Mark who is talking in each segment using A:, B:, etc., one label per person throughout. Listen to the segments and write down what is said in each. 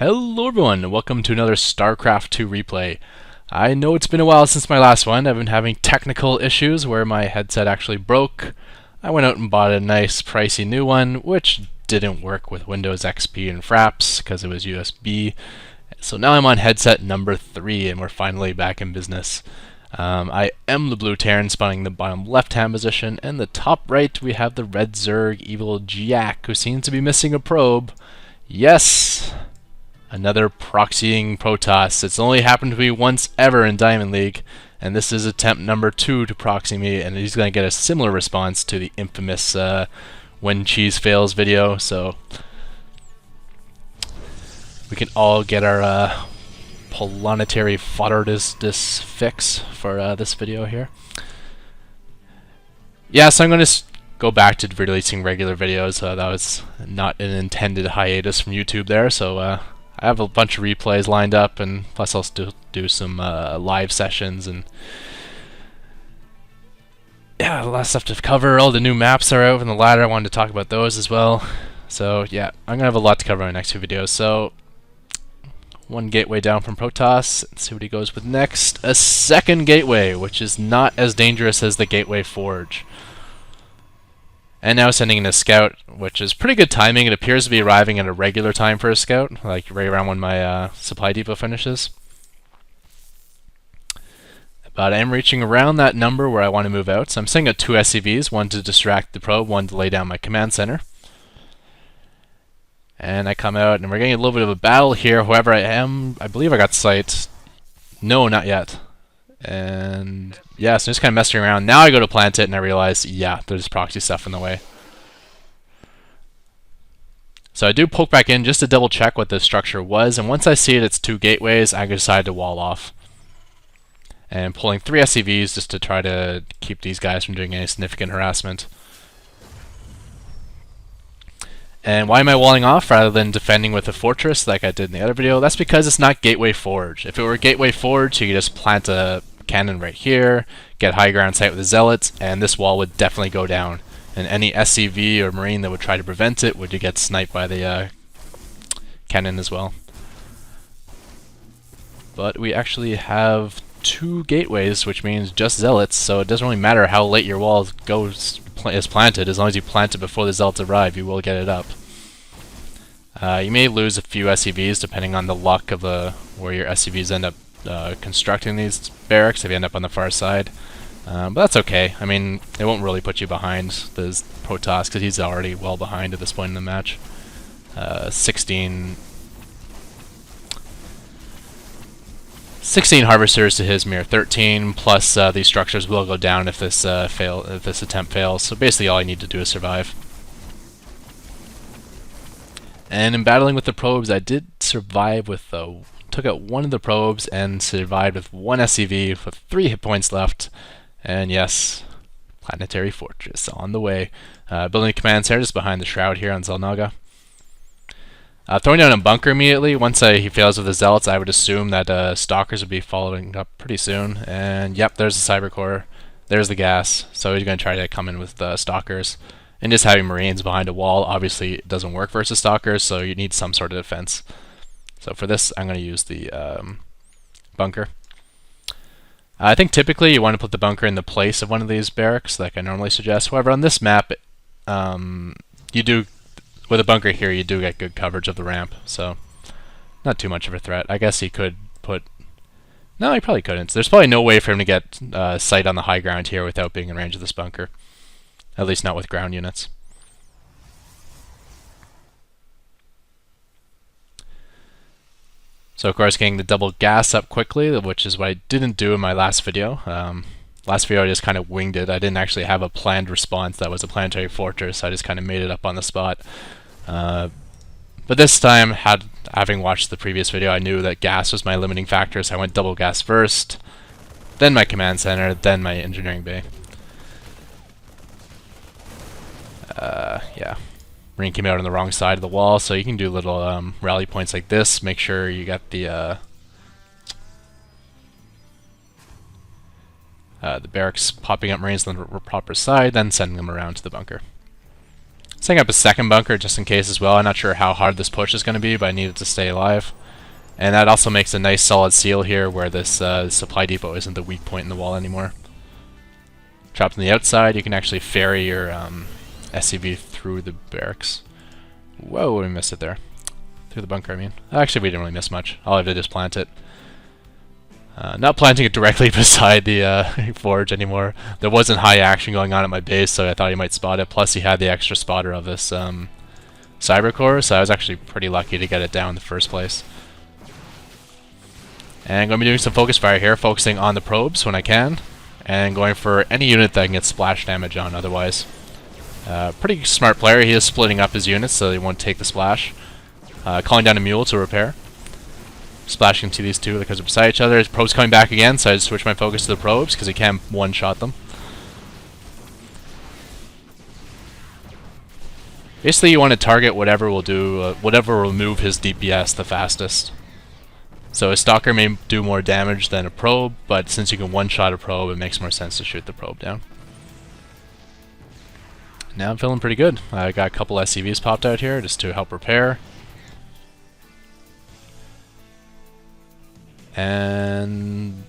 A: Hello everyone, and welcome to another Starcraft 2 replay. I know it's been a while since my last one. I've been having technical issues where my headset actually broke. I went out and bought a nice pricey new one, which didn't work with Windows XP and Fraps because it was USB. So now I'm on headset number 3 and we're finally back in business. I am the blue Terran spawning the bottom left hand position, and the top right we have the red Zerg evil Jack who seems to be missing a probe. Yes! Another proxying Forotdds. It's only happened to me once ever in Diamond League, and this is attempt number 2 to proxy me, and he's going to get a similar response to the infamous when cheese fails video, so we can all get our Polanetary Forotdds fix for this video here. Yeah, so I'm going to go back to releasing regular videos. That was not an intended hiatus from YouTube there, so I have a bunch of replays lined up, and plus I'll still do some live sessions, and yeah, a lot of stuff to cover. All the new maps are out in the ladder. I wanted to talk about those as well. So yeah, I'm gonna have a lot to cover in my next few videos. So one gateway down from Forotdds. Let's see what he goes with next. A second gateway, which is not as dangerous as the gateway forge. And now sending in a scout, which is pretty good timing. It appears to be arriving at a regular time for a scout, like right around when my supply depot finishes. But I am reaching around that number where I want to move out, so I'm sending out 2 SCVs, one to distract the probe, one to lay down my command center. And I come out, and we're getting a little bit of a battle here. However, I believe I got sight. No, not yet. And yeah, so I'm just kind of messing around. Now I go to plant it and I realize, yeah, there's proxy stuff in the way. So I do poke back in just to double check what the structure was, and once I see it's 2 gateways, I decide to wall off. And pulling 3 SCVs just to try to keep these guys from doing any significant harassment. And why am I walling off rather than defending with a fortress like I did in the other video? That's because it's not Gateway Forge. If it were Gateway Forge, you could just plant a cannon right here, get high ground sight with the zealots, and this wall would definitely go down. And any SCV or Marine that would try to prevent it would get sniped by the cannon as well. But we actually have 2 gateways, which means just zealots, so it doesn't really matter how late your wall is planted. As long as you plant it before the zealots arrive, you will get it up. You may lose a few SCVs depending on the luck of where your SCVs end up constructing these barracks if you end up on the far side. But that's okay. I mean, it won't really put you behind the Forotdds because he's already well behind at this point in the match. 16 harvesters to his mere 13, plus these structures will go down if this attempt fails. So basically, all I need to do is survive. And in battling with the probes, I did survive with took out one of the probes and survived with 1 SCV with 3 hit points left. And yes, Planetary Fortress on the way. Building a command center just behind the shroud here on Zelnaga. Throwing down a bunker immediately. Once he fails with the zealots, I would assume that stalkers would be following up pretty soon. And yep, there's the cyber core. There's the gas. So he's going to try to come in with stalkers. And just having Marines behind a wall obviously it doesn't work versus stalkers, so you need some sort of defense. So for this, I'm going to use the bunker. I think typically you want to put the bunker in the place of one of these barracks, like I normally suggest. However, on this map, you do, with a bunker here, you do get good coverage of the ramp, so not too much of a threat. I guess he could put... No, he probably couldn't. There's probably no way for him to get sight on the high ground here without being in range of this bunker. At least not with ground units. So of course getting the double gas up quickly, which is what I didn't do in my last video. Last video I just kind of winged it. I didn't actually have a planned response that was a planetary fortress, so I just kind of made it up on the spot. But this time, having watched the previous video, I knew that gas was my limiting factor, so I went double gas first, then my command center, then my engineering bay. Yeah. Marine came out on the wrong side of the wall, so you can do little rally points like this. Make sure you got the barracks popping up Marines on the proper side, then sending them around to the bunker. Setting up a second bunker just in case as well. I'm not sure how hard this push is going to be, but I need it to stay alive. And that also makes a nice solid seal here where this supply depot isn't the weak point in the wall anymore. Trapped on the outside, you can actually ferry your SCV through the barracks. Whoa, we missed it there. Through the bunker, I mean. Actually, we didn't really miss much. All I did is plant it. Not planting it directly beside the forge anymore. There wasn't high action going on at my base, so I thought he might spot it. Plus, he had the extra spotter of this cyber core, so I was actually pretty lucky to get it down in the first place. And I'm going to be doing some focus fire here, focusing on the probes when I can, and going for any unit that I can get splash damage on otherwise. Pretty smart player. He is splitting up his units so they won't take the splash. Calling down a mule to repair. Splashing to these two because they're beside each other. His probes coming back again, so I just switch my focus to the probes because he can one-shot them. Basically, you want to target whatever will do, whatever will move his DPS the fastest. So a stalker may do more damage than a probe, but since you can one-shot a probe, it makes more sense to shoot the probe down. Now I'm feeling pretty good. I got a couple SCVs popped out here just to help repair. And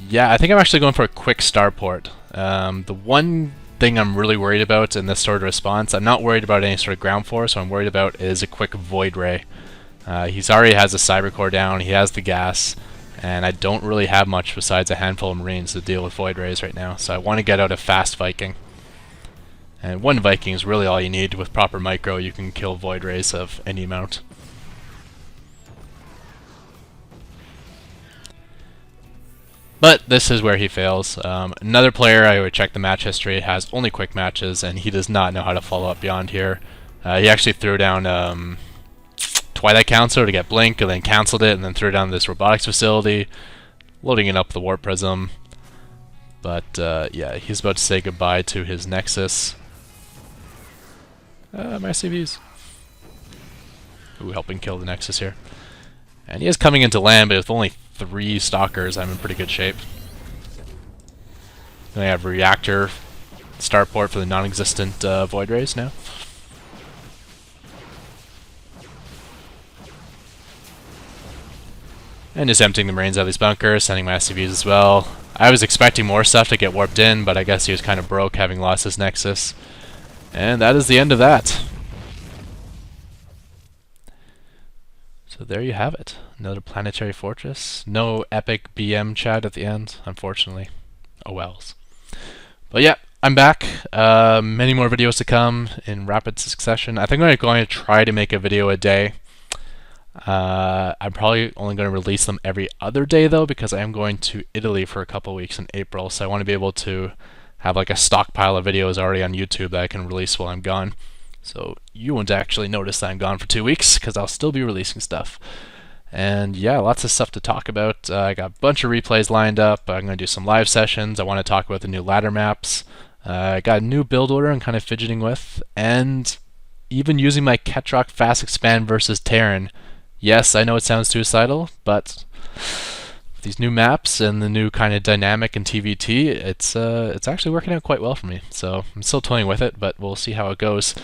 A: yeah, I think I'm actually going for a quick starport. The one thing I'm really worried about in this sort of response, I'm not worried about any sort of ground force, what I'm worried about is a quick void ray. He's already has a cyber core down, he has the gas, and I don't really have much besides a handful of marines to deal with void rays right now, so I want to get out a fast Viking. And one Viking is really all you need. With proper micro, you can kill void rays of any amount. But this is where he fails. Another player, I would check the match history, has only quick matches, and he does not know how to follow up beyond here. He actually threw down Twilight Counselor to get Blink, and then cancelled it, and then threw down this robotics facility, loading it up with the Warp Prism. But yeah, he's about to say goodbye to his Nexus. My CVs. Ooh, helping kill the Nexus here. And he is coming into land, but with only 3 stalkers, I'm in pretty good shape. Then I have reactor starport for the non-existent void rays now. And just emptying the marines out of these bunkers, sending my SCVs as well. I was expecting more stuff to get warped in, but I guess he was kind of broke having lost his Nexus. And that is the end of that. So there you have it. Another planetary fortress. No epic BM chat at the end, unfortunately. Oh wells. But yeah, I'm back. Many more videos to come in rapid succession. I think I'm going to try to make a video a day. I'm probably only going to release them every other day though, because I am going to Italy for a couple weeks in April, so I want to be able to have like a stockpile of videos already on YouTube that I can release while I'm gone. So you won't actually notice that I'm gone for 2 weeks, because I'll still be releasing stuff. And yeah, lots of stuff to talk about. I got a bunch of replays lined up. I'm going to do some live sessions. I want to talk about the new ladder maps. I got a new build order I'm kind of fidgeting with, and even using my Ketroc fast expand versus Terran. Yes, I know it sounds suicidal, but with these new maps and the new kind of dynamic in TVT, it's actually working out quite well for me. So I'm still toying with it, but we'll see how it goes.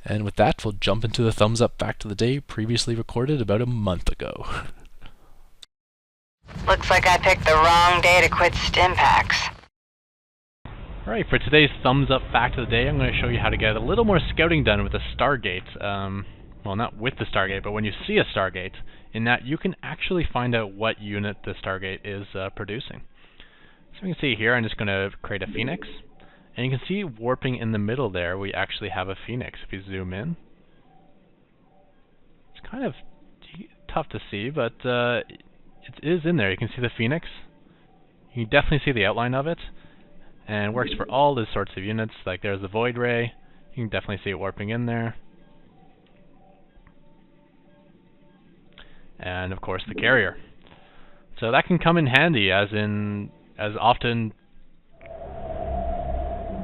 A: And with that, we'll jump into the thumbs up fact of the day, previously recorded about a month ago.
B: Looks like I picked the wrong day to quit Stimpaks.
A: Alright, for today's thumbs up fact of the day, I'm going to show you how to get a little more scouting done with a Stargate. Well, not with the Stargate, but when you see a Stargate, in that you can actually find out what unit the Stargate is producing. So you can see here, I'm just going to create a Phoenix. And you can see warping in the middle there, we actually have a Phoenix. If you zoom in, it's kind of tough to see, but it is in there. You can see the Phoenix. You can definitely see the outline of it. And it works for all these sorts of units. Like there's the Void Ray. You can definitely see it warping in there. And of course the carrier. So that can come in handy, as often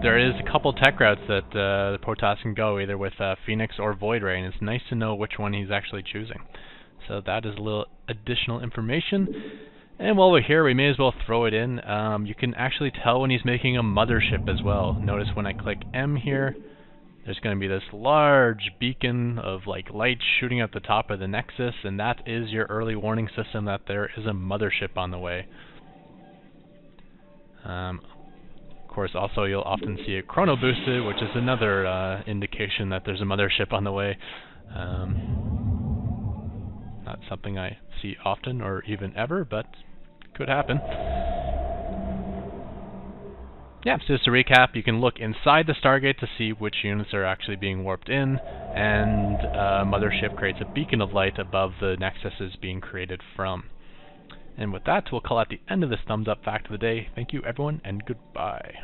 A: there is a couple tech routes that the Forotdds can go, either with Phoenix or Void Ray, and it's nice to know which one he's actually choosing. So that is a little additional information. And while we're here, we may as well throw it in. You can actually tell when he's making a mothership as well. Notice when I click M here, there's going to be this large beacon of like light shooting at the top of the Nexus, and that is your early warning system that there is a mothership on the way. Of course, also you'll often see it chrono boosted, which is another indication that there's a mothership on the way. Not something I see often or even ever, but could happen. Yeah, so just to recap, you can look inside the Stargate to see which units are actually being warped in, and Mothership creates a beacon of light above the Nexuses being created from. And with that, we'll call out the end of this Thumbs Up Fact of the Day. Thank you, everyone, and goodbye.